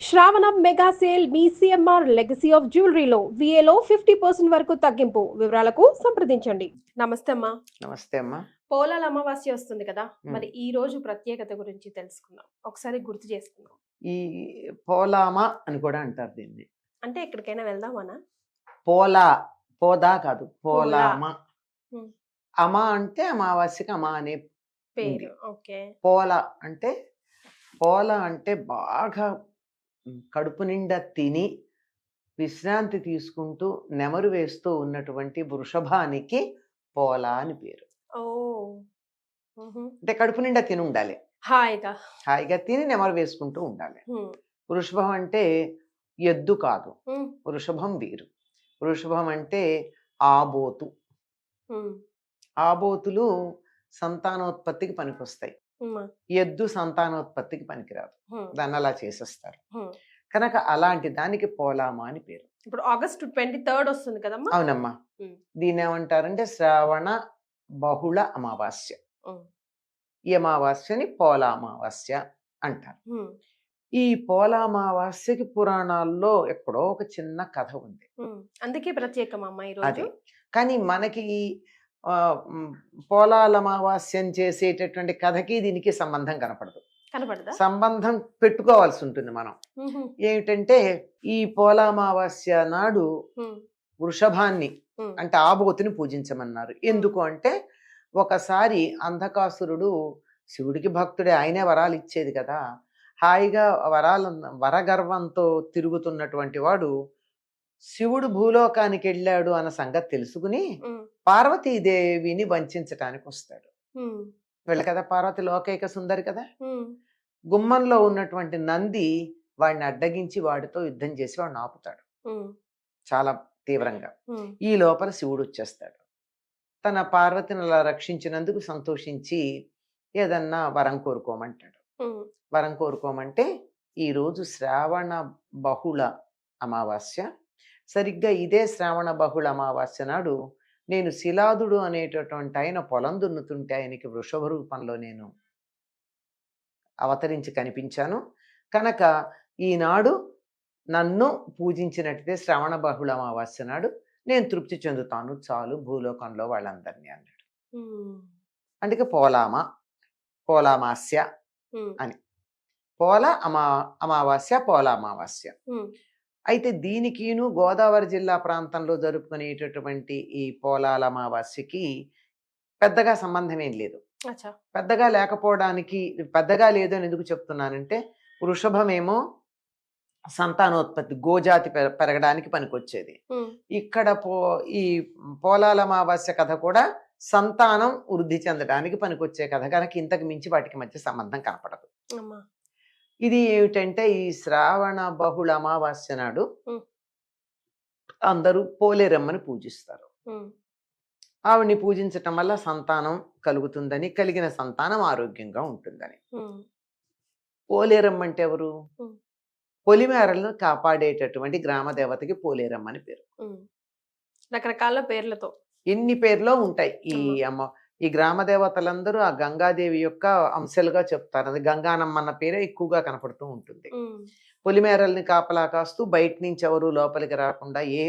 శ్రావణ mega sale మీ CMR legacy of జ్యువెలరీలో విఏలో 50% వరకు తగ్గింపు. వివరాలకు సంప్రదించండి. నమస్తే అమ్మా. నమస్తే అమ్మా. పోలాల అమావాస్య వస్తుంది కదా, మరి ఉమ్. ఈ రోజు ప్రత్యేకత గురించి తెలుసుకుందాం. ఒకసారి గుర్తు చేసుకుందాం. ఈ పోలామా అని కూడా అంటారు దీన్ని. అంటే ఎక్కడికైనా వెళ్దామనా? పోలా, పోదా కాదు, పోలా. పోలామా. ఉమ్, అమా అంటే అమావాస్యకి అమా అనే ఉంది. పేరు. ఓకే. పోల అంటే బాగా కడుపు నిండా తిని విశ్రాంతి తీసుకుంటూ నెమరు వేస్తూ ఉన్నటువంటి వృషభానికి పోలా అని పేరు. ఓ. ఉహు. అంటే కడుపు నిండా తిని ఉండాలి, హాయిగా. హాయిగా తిని నెమరు వేసుకుంటూ ఉండాలి. ఉమ్, వృషభం అంటే ఎద్దు కాదు, ఉమ్, వృషభం వేరు. వృషభం అంటే ఆబోతు. ఉమ్, ఆబోతులు సంతానోత్పత్తికి పనికొస్తాయి, ఉమ్, ఎద్దు సంతానోత్పత్తికి పనికిరాదు, ఉమ్, దాన్ని అలా చేసేస్తారు. ఉమ్. కనుక అలాంటి దానికి పోలామా అని పేరు. ఇప్పుడు ఆగస్ట్ 23 వస్తుంది కదమ్మా. అవునమ్మా. ఉమ్, దీన్ని ఏమంటారంటే శ్రావణ బహుళ అమావాస్య. ఉమ్, ఈ అమావాస్యని పోలా అమావాస్య అంటారు. ఉమ్, ఈ పోలా అమావాస్యకి పురాణాల్లో ఎక్కడో ఒక చిన్న కథ ఉంది. ఉమ్. అందుకే ప్రత్యేకం అమ్మా ఈరోజు. అదే, కానీ మనకి ఆ, మ్, పోలాల అమావాస్యం చేసేటటువంటి కథకి దీనికి సంబంధం కనపడదు. కనపడదా? సంబంధం పెట్టుకోవాల్సి ఉంటుంది మనం. ఉహు, ఏమిటంటే ఈ పోలా అమావాస్య నాడు ఉమ్, వృషభాన్ని ఉమ్, అంటే ఆబోతుని పూజించమన్నారు. ఎందుకు అంటే ఒకసారి అంధకాసురుడు శివుడికి భక్తుడే, ఆయనే వరాలు ఇచ్చేది కదా, హాయిగా వరగర్వంతో తిరుగుతున్నటువంటి వాడు శివుడు భూలోకానికి వెళ్ళాడు అన్న సంగతి తెలుసుకుని ఉమ్, పార్వతీదేవిని వంచటానికి వస్తాడు. ఉమ్, వీళ్ళ కదా పార్వతి లోకైక సుందరి కదా. ఉమ్, గుమ్మంలో ఉన్నటువంటి నంది వాడిని అడ్డగించి వాడితో యుద్ధం చేసి వాడిని ఆపుతాడు ఉమ్, చాలా తీవ్రంగా. ఉమ్, ఈ లోపల శివుడు వచ్చేస్తాడు. తన పార్వతిని అలా రక్షించినందుకు సంతోషించి ఏదన్నా వరం కోరుకోమంటాడు. ఉమ్, వరం కోరుకోమంటే ఈరోజు శ్రావణ బహుళ అమావాస్య, సరిగ్గా ఇదే శ్రావణ బహుళ అమావాస్య నాడు నేను శిలాదుడు అనేటటువంటి ఆయన పొలం దున్నుతుంటే ఆయనకి వృషభ రూపంలో నేను అవతరించి కనిపించాను. కనుక ఈనాడు నన్ను పూజించినట్టే శ్రవణ బహుళ అమావాస్య నాడు నేను తృప్తి చెందుతాను చాలు భూలోకంలో వాళ్ళందరినీ అన్నాడు. ఉమ్, అందుకే పోలామాస్య ఉమ్, అని. పోల అమావాస్య, పోల అమావాస్య. ఉమ్, అయితే దీనికిను గోదావరి జిల్లా ప్రాంతంలో జరుపుకునేటటువంటి ఈ పోలాల అమావాస్యకి పెద్దగా సంబంధం ఏం లేదు. అచ్చా. పెద్దగా లేకపోవడానికి, పెద్దగా లేదు అని ఎందుకు చెప్తున్నానంటే వృషభమేమో సంతానోత్పత్తి, గోజాతి పెరగడానికి పనికొచ్చేది. ఉమ్, ఇక్కడ ఈ పోలాల అమావాస్య కథ కూడా సంతానం వృద్ధి చెందడానికి పనికొచ్చే కథ కనుక ఇంతకు మించి వాటికి మధ్య సంబంధం కనపడదు. అమ్మా. ఇది ఏమిటంటే ఈ శ్రావణ బహుళ అమావాస్య నాడు ఉమ్, అందరూ పోలేరమ్మని పూజిస్తారు. ఉమ్, ఆవిడ్ని పూజించటం వల్ల సంతానం కలుగుతుందని, కలిగిన సంతానం ఆరోగ్యంగా ఉంటుందని. ఉమ్, పోలేరమ్మ అంటే ఎవరు? ఉమ్, పొలిమేరలను కాపాడేటటువంటి గ్రామ దేవతకి పోలేరమ్మ అని పేరు. ఉమ్. రకరకాల పేర్లతో. ఎన్ని పేర్లో ఉంటాయి ఈ అమ్మా. అమ్మ. ఈ గ్రామ దేవతలందరూ ఆ గంగాదేవి యొక్క అంశాలుగా చెప్తారు. అది గంగానమ్మ అన్న పేరే ఎక్కువగా కనపడుతూ ఉంటుంది. ఉమ్, పొలిమేరల్ని కాపలా కాస్తూ బయట నుంచి ఎవరు లోపలికి రాకుండా, ఏ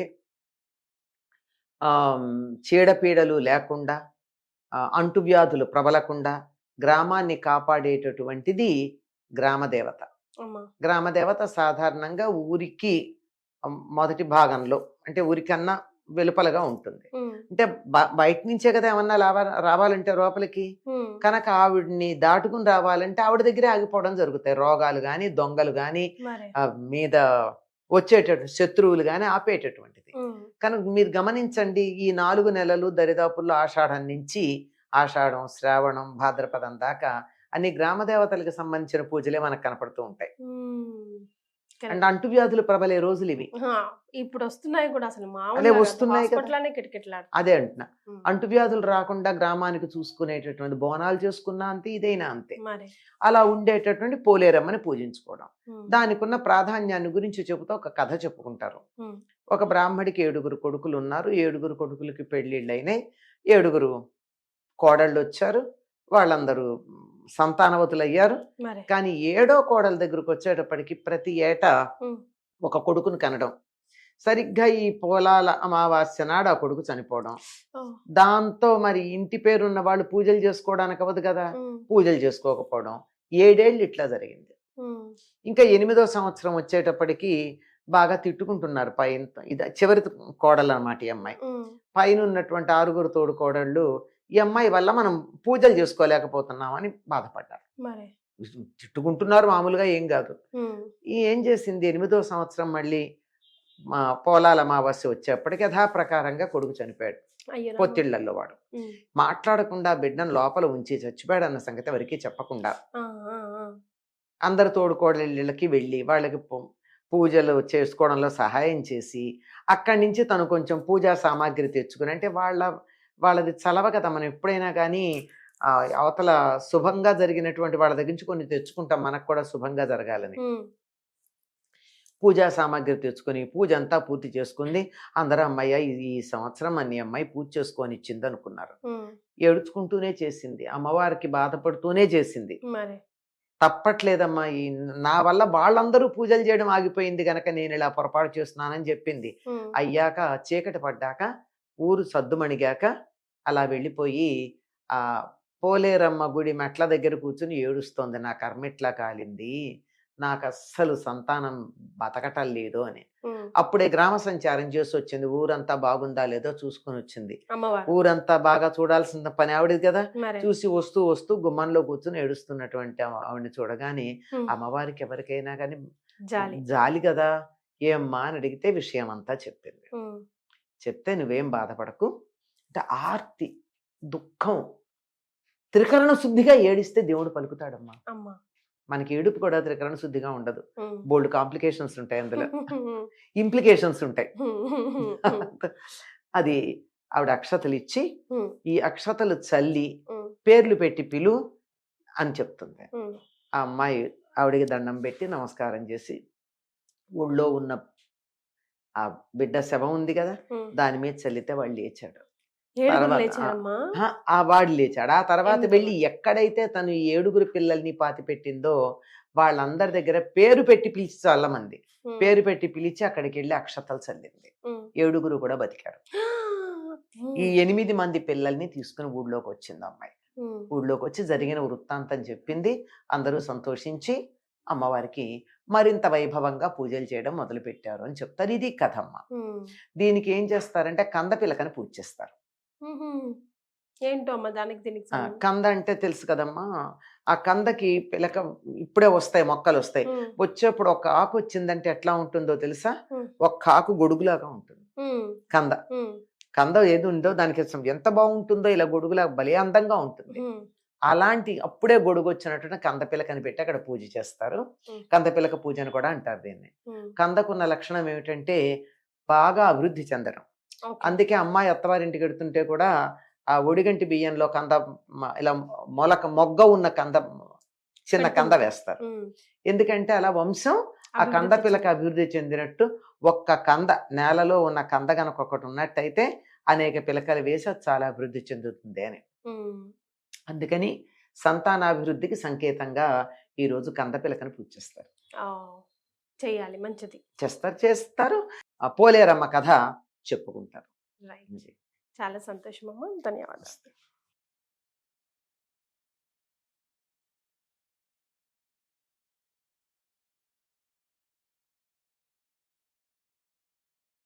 చీడపీడలు లేకుండా, అంటువ్యాధులు ప్రబలకుండా గ్రామాన్ని కాపాడేటటువంటిది గ్రామదేవత. అమ్మా. గ్రామదేవత సాధారణంగా ఊరికి మొదటి భాగంలో, అంటే ఊరికన్నా వెలుపలగా ఉంటుంది. ఉమ్, అంటే బయట నుంచే కదా ఏమన్నా రావాలంటే లోపలికి, ఉమ్, కనుక ఆవిడ్ని దాటుకుని రావాలంటే ఆవిడ దగ్గరే ఆగిపోవడం జరుగుతాయి. రోగాలు కానీ, దొంగలు కానీ, మరే. మీద వచ్చేటటువంటి శత్రువులు కానీ ఆపేటటువంటిది. ఉమ్, కనుక మీరు గమనించండి, ఈ 4 నెలలు దరిదాపుల్లో ఆషాఢం నుంచి ఆషాఢం, శ్రావణం, భాద్రపదం దాకా అన్ని గ్రామ దేవతలకు సంబంధించిన పూజలే మనకు కనపడుతూ ఉంటాయి. ఉమ్. And correct. అంటువ్యాధులు ప్రబలే రోజులు ఇవి. ఆ, ఇప్పుడు వస్తున్నాయి కూడా అసలు అదే మామూలుగా వస్తున్నాయి కదా. హాస్పిటల్లోనే కిటకిటలాడుతుంది. అదే అంటున్నా, ఉమ్, అంటువ్యాధులు రాకుండా గ్రామానికి చూసుకునేటటువంటి బోనాలు చేసుకున్నా అంతే, ఇదైనా అంతే. మరి. అలా ఉండేటటువంటి పోలేరమ్మని పూజించుకోవడం, ఉమ్, దానికి ఉన్న ప్రాధాన్యాన్ని గురించి చెబుతూ ఒక కథ చెప్పుకుంటారు. ఉమ్, ఒక బ్రాహ్మడికి 7 కొడుకులు ఉన్నారు. 7 కొడుకులకి పెళ్ళిళ్ళు అయినాయి. 7 కోడళ్ళు వచ్చారు. వాళ్ళందరూ సంతానవతులు అయ్యారు. మరి కానీ ఏడో కోడల దగ్గరకు వచ్చేటప్పటికి ప్రతి ఏటా ఉమ్, ఒక కొడుకును కనడం. సరిగ్గా ఈ పోలాల అమావాస్య నాడు ఆ కొడుకు చనిపోవడం. ఓ, దాంతో మరి ఇంటి పేరున్న వాళ్ళు పూజలు చేసుకోవడానికి అవ్వదు కదా, ఉమ్, పూజలు చేసుకోకపోవడం. 7 ఏళ్ళు ఇట్లా జరిగింది. ఉమ్, ఇంకా 8వ సంవత్సరం వచ్చేటప్పటికి బాగా తిట్టుకుంటున్నారు పైన. ఇది చివరి కోడలు అన్నమాట ఈ అమ్మాయి. ఉమ్, పైన ఉన్నటువంటి 6 తోడు కోడళ్ళు ఈ అమ్మాయి వల్ల మనం పూజలు చేసుకోలేకపోతున్నామని బాధపడ్డారు. మరి తిట్టుకుంటున్నారు, మామూలుగా ఏం కాదు. ఉమ్, ఏం చేసింది 8వ సంవత్సరం మళ్ళీ మా పోలాల అమావాస్య వచ్చేప్పటికి యథాప్రకారంగా కొడుకు చనిపోయాడు. అయ్యో రామ. పొత్తిళ్లలో వాడు ఉమ్, మాట్లాడకుండా బిడ్డను లోపల ఉంచి చచ్చిపోయాడు అన్న సంగతి ఎవరికీ చెప్పకుండా ఆ, ఆ, ఆ, అందరు తోడుకోడళ్ళకి వెళ్ళి వాళ్ళకి పూజలు చేసుకోవడంలో సహాయం చేసి అక్కడి నుంచి తను కొంచెం పూజా సామాగ్రి తెచ్చుకుని, అంటే వాళ్ళది చలవ కదా, మనం ఎప్పుడైనా కానీ అవతల శుభంగా జరిగినటువంటి వాళ్ళ దగ్గర నుంచి కొన్ని తెచ్చుకుంటాం, మనకు కూడా శుభంగా జరగాలని. ఉమ్, పూజా సామాగ్రి తెచ్చుకొని పూజ అంతా పూర్తి చేసుకుంది. అందరూ అమ్మయ్య ఈ సంవత్సరం అన్ని అమ్మాయి పూజ చేసుకొని ఇచ్చింది అనుకున్నారు. ఉమ్, ఏడుచుకుంటూనే చేసింది, అమ్మవారికి బాధపడుతూనే చేసింది. మరి తప్పట్లేదమ్మా, నా వల్ల వాళ్ళందరూ పూజలు చేయడం ఆగిపోయింది గనక నేను ఇలా పొరపాటు చేస్తున్నానని చెప్పింది. ఉమ్, అయ్యాక చీకటి పడ్డాక ఊరు సద్దుమణిగాక అలా వెళ్ళిపోయి ఆ పోలేరమ్మ గుడి మెట్ల దగ్గర కూర్చుని ఏడుస్తోంది, నా కర్మ ఇట్లా కాలింది, నాకు అస్సలు సంతానం బతకటం లేదు అని. ఉమ్, అప్పుడే గ్రామ సంచారం చేసి వచ్చింది, ఊరంతా బాగుందా లేదో చూసుకొని వచ్చింది. అమ్మవారు ఊరంతా బాగా చూడాల్సిన పని ఆవిడది కదా. మరి చూసి వస్తూ వస్తూ గుమ్మంలో కూర్చుని ఏడుస్తున్నటువంటి ఆవిడని చూడగానే ఉమ్, అమ్మవారికి ఎవరికైనా కానీ జాలి జాలి కదా. ఏమ్మా అని అడిగితే విషయం అంతా చెప్పింది. ఉమ్, చెప్తే నువ్వేం బాధపడకు అంటే, ఆర్తి దుఃఖం త్రికరణ శుద్ధిగా ఏడిస్తే దేవుడు పలుకుతాడమ్మా. అమ్మా మనకి ఏడుపు కూడా త్రికరణ శుద్ధిగా ఉండదు, ఉమ్, బోల్డ్ కాంప్లికేషన్స్ ఉంటాయి అందులో, ఉమ్, ఇంప్లికేషన్స్ ఉంటాయి. ఉమ్, అది ఆవిడ అక్షతలు ఇచ్చి ఉమ్, ఈ అక్షతలు చల్లి ఉమ్, పేర్లు పెట్టి పిలు అని చెప్తుంది. ఉమ్, ఆ అమ్మాయి ఆవిడికి దండం పెట్టి నమస్కారం చేసి ఊళ్ళో ఉన్న ఆ బిడ్డ శవం ఉంది కదా ఉమ్. దాని మీద చల్లితే వాడు లేచాడు. ఏడుగురు తర్వాత లేచారమ్మా. ఆ వాడు లేచాడు. ఆ తర్వాత ఎందుకు? వెళ్ళి ఎక్కడైతే తను ఈ 7 పిల్లల్ని పాతి పెట్టిందో వాళ్ళందరి దగ్గర పేరు పెట్టి పిలిచి చాలా మంది ఉమ్, పేరు పెట్టి పిలిచి అక్కడికి వెళ్ళి అక్షతలు చల్లింది. ఉమ్. 7 కూడా బతికారు. ఉమ్, ఈ 8 మంది పిల్లల్ని తీసుకుని ఊళ్ళోకి వచ్చింది అమ్మాయి. ఉమ్, ఊళ్ళోకి వచ్చి జరిగిన వృత్తాంతం చెప్పింది. అందరూ సంతోషించి అమ్మవారికి మరింత వైభవంగా పూజలు చేయడం మొదలు పెట్టారు అని చెప్తారు. ఇది కథమ్మ. ఉమ్. దీనికి ఏం చేస్తారంటే కంద పిలకని పూజ చేస్తారు. ఉహుం. ఏంటో అమ్మ దానికి దీనికి సంబంధం? కంద అంటే తెలుసు కదమ్మా. ఆ కందకి పిలక ఇప్పుడే వస్తాయి, మొక్కలు వస్తాయి. ఉమ్, వచ్చేప్పుడు ఒక ఆకు వచ్చిందంటే ఎట్లా ఉంటుందో తెలుసా? ఉమ్, ఒక్క ఆకు గొడుగులాగా ఉంటుంది ఉమ్, కంద. ఉమ్, కంద ఏది ఉందో దానికి ఎంత బాగుంటుందో, ఇలా గొడుగులాగా భలే అందంగా ఉంటుంది. ఉమ్, అలాంటి అప్పుడే గొడుగు వచ్చినట్టు కంద పిలకని పెట్టి అక్కడ పూజ చేస్తారు. ఉమ్, కంద పిలక పూజ అని కూడా అంటారు దీన్ని. ఉమ్. కందకున్న లక్షణం ఏమిటంటే బాగా అభివృద్ధి చెందడం. ఓకే. అందుకే అమ్మాయి అత్తవారింటికి వెడుతుంటే కూడా ఆ ఒడిగంటి బియ్యంలో కంద ఇలా మొగ్గ ఉన్న కంద, చిన్న కంద వేస్తారు. ఉమ్. ఎందుకంటే అలా వంశం ఆ కంద అభివృద్ధి పిల్లక అభివృద్ధి చెందినట్టు. ఒక్క కంద నేలలో ఉన్న కంద కనుక ఒకటి ఉన్నట్టయితే అనేక పిలకలు వేసి అది చాలా అభివృద్ధి చెందుతుంది అని. ఉమ్. అందుకని సంతానాభివృద్ధికి సంకేతంగా ఈరోజు కంద పిలకను పూజ చేస్తారు. ఆ, చెయ్యాలి, మంచిది. చేస్తారు. ఆ పోలేరమ్మ కథ చెప్పుకుంటారు. రైట్. చాలా సంతోషం అమ్మ, ధన్యవాదాలు.